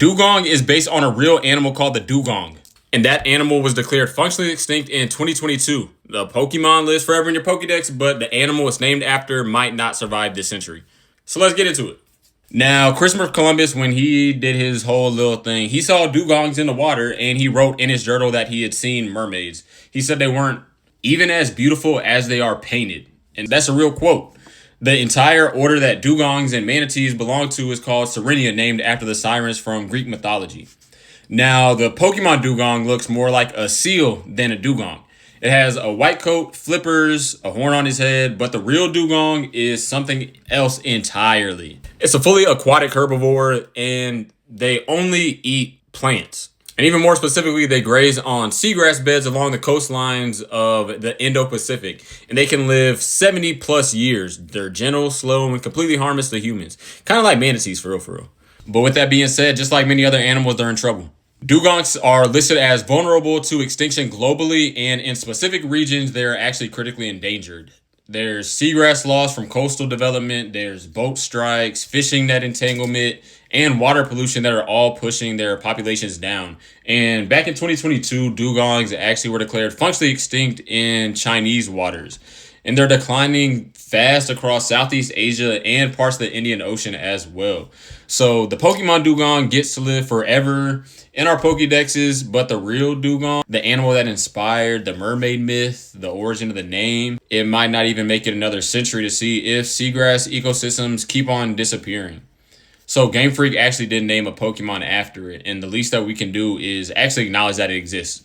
Dugong is based on a real animal called the dugong. And that animal was declared functionally extinct in 2022. The Pokemon lives forever in your Pokedex, but the animal it's named after might not survive this century. So let's get into it. Now, Christopher Columbus, when he did his whole little thing, he saw dugongs in the water and he wrote in his journal that he had seen mermaids. He said they weren't even as beautiful as they are painted. And that's a real quote. The entire order that dugongs and manatees belong to is called Sirenia, named after the sirens from Greek mythology. Now, the Pokemon dugong looks more like a seal than a dugong. It has a white coat, flippers, a horn on his head, but the real dugong is something else entirely. It's a fully aquatic herbivore, and they only eat plants. And even more specifically, they graze on seagrass beds along the coastlines of the Indo-Pacific, and they can live 70 plus years. They're gentle, slow, and completely harmless to humans. Kind of like manatees, for real. But with that being said, just like many other animals, they're in trouble. Dugongs are listed as vulnerable to extinction globally, and in specific regions, they're actually critically endangered. There's seagrass loss from coastal development, there's boat strikes, fishing net entanglement, and water pollution that are all pushing their populations down. And back in 2022, dugongs actually were declared functionally extinct in Chinese waters. And they're declining fast across Southeast Asia and parts of the Indian Ocean as well. So the Pokemon dugong gets to live forever in our Pokédexes, but the real dugong, the animal that inspired the mermaid myth, the origin of the name, it might not even make it another century to see if seagrass ecosystems keep on disappearing. So Game Freak actually did name a Pokemon after it, and the least that we can do is actually acknowledge that it exists.